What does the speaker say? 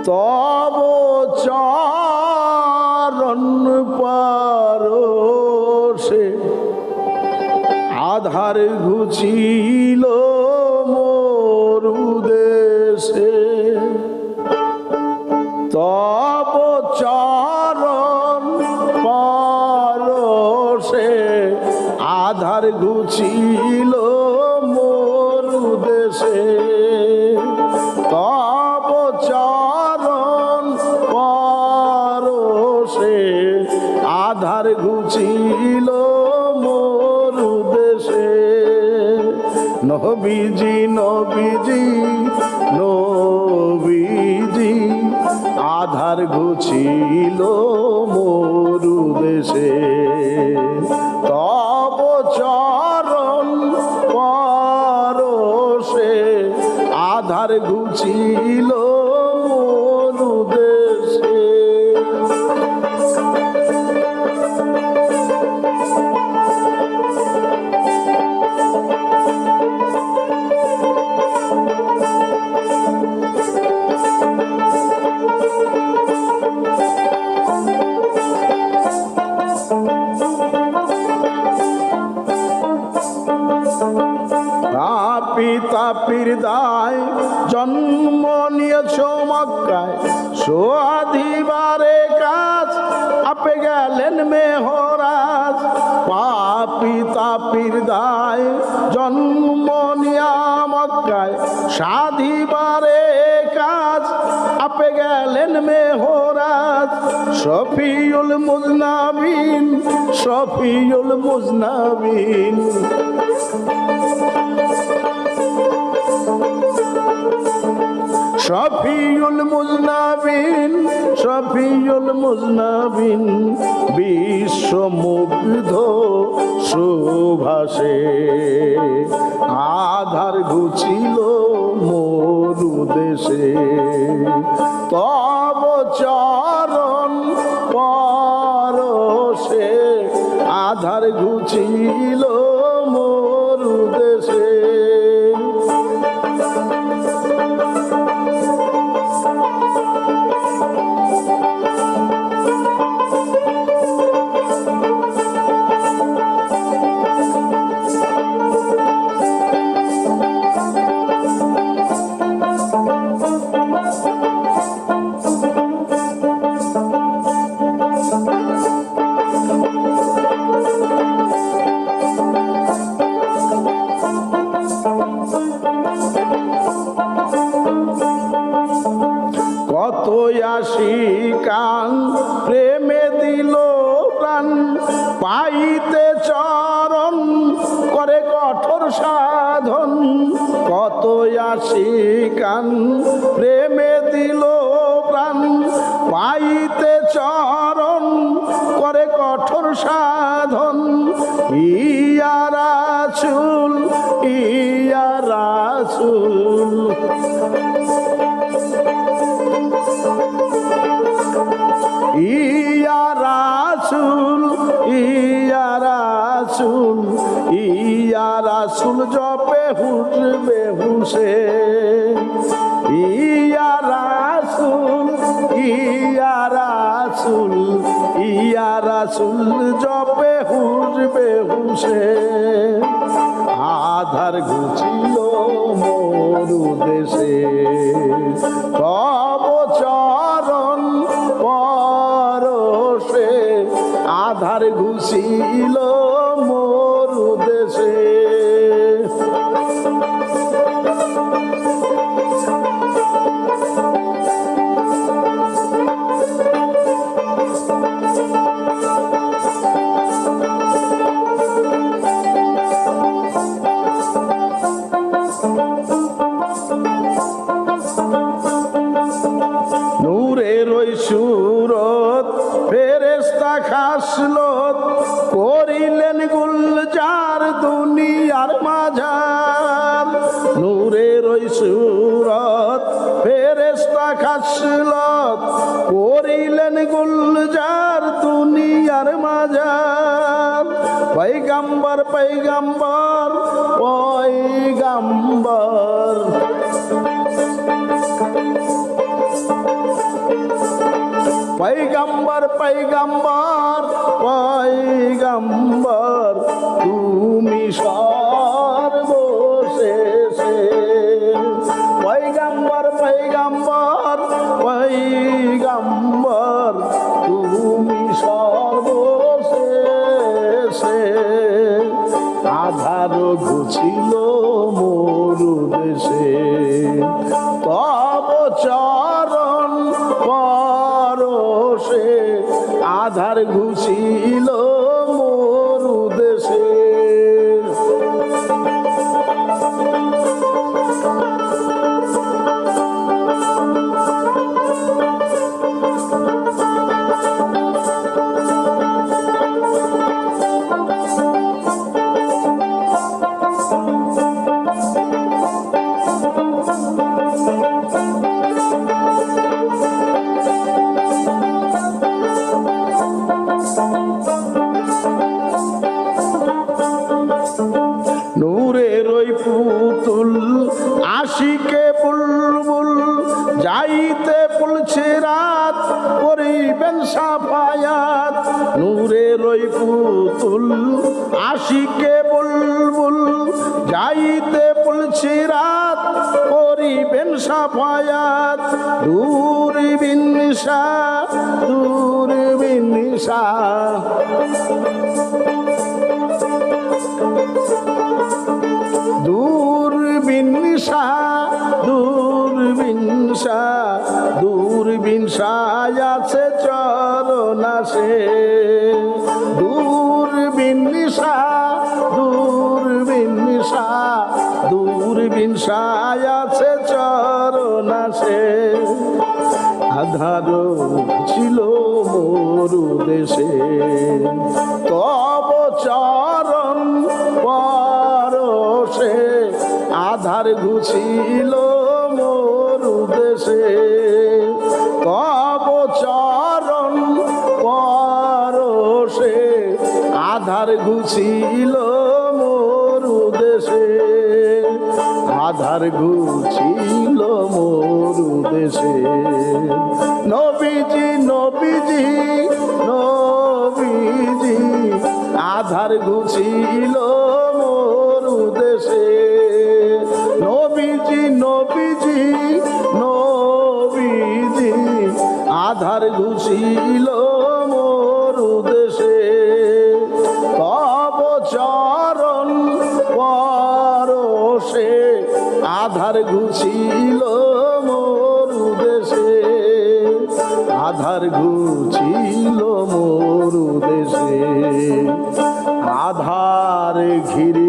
তব চরণ পরশে আধার ঘুচিল মরু দেশে। তব চরণ পরশে আধার ঘুচিল মরু দেশে। তব চরণ পরশে আধার ঘুচিল মরু দেশে। নবীজি নবীজি নবীজি আধার ঘুচিল মরু দেশে। তব চরণ পরশে আধার ঘুচিল মরু দেশে। পিতাপির দায় জন্ম নিয়েছ মক্কায়, সোয়াধিবারে কাজ আপে গেলেন মেহরাজ। পাপি তাপির দায় জন্ম নিয়া মক্কায়, সাধিবারে কাজ আপে গেলেন মেহরাজ। শফিউল মুজনাবিন শফিউল মুজনাবিন শফিউল মুজনাবিন শফিউল মুজনাবিন বিশ্বমুগ্ধ সুভাষে আধার ঘুচিল মরু দেশে। তব চরণ পরশে আধার ঘুচিল মরু দেশে। কত আশিকান প্রেমে দিল প্রাণ, পাইতে চরণ করে কঠোর সাধন। কত আশিকান প্রেমে দিল প্রাণ, পাইতে চরণ করে কঠোর সাধন। ইয়া রাসূল ইয়া রাসূল ইয়া রাসূল ইয়া রাসূল ইয়া রাসূল জপে হুসবে হুসে। ইয়া রাসূল ইয়া রাসূল ইয়া রাসূল জপে হুসবে হুসে। আধার ঘুচিল মরু দেশে। তব চরণ পরশে আধার ঘুচিল মরু দেশে। নূরের ওই সুরত ফেরেশতা খাসলত, করিলেন গুলজার দুনিয়ার মাঝার। নূরের ওই সুরত ফেরেশতা খাসলত, করিলেন গুলজার দুনিয়ার মাঝার। পয়গম্বর পয়গম্বর পয়গম্বর পয়গম্বর পয়গম্বর পয়গম্বর তুমি সর্বশেষে পয়গম্বর পয়গম্বর পয়গম্বর তুমি সর্বশেষে আধার ঘুছিল মরু দেশে তব চরণ পরশে আধার ঘুছিল মরু দেশে নূরের ওই পুতুল আশিকে বুলবুল যাইতে পুলছে রাত করিবেন সাফায়াত নূরের ওই পুতুল আশিকে বুলবুল যাইতে পুলছে রাত করিবেন সাফায়াত দূরবীন নিশা দূরবীন নিশা দূরবীন নিশা দূরবীন নিশা দূরবীন আছে চরণাসে দূরবীন নিশা দূরবীন নিশা দূরবীন আছে চরণাসে আধার ছিল মরু দেশে তব চরণ পরশে আধার ঘুছিল মরু দেশে তব চরণ পরশে আধার ঘুছিল মরু দেশে আধার ঘুছিল মরু দেশে নবীজি নবীজি নবীজি আধার ঘুছিল মরু দেশে নবীজি নবীজি নবীজি আধার ঘুছিল মরু দেশে তব চরণ পরশে আধার ঘুছিল মরু দেশে আধার ঘুছিল মরু দেশে আধার ঘিরে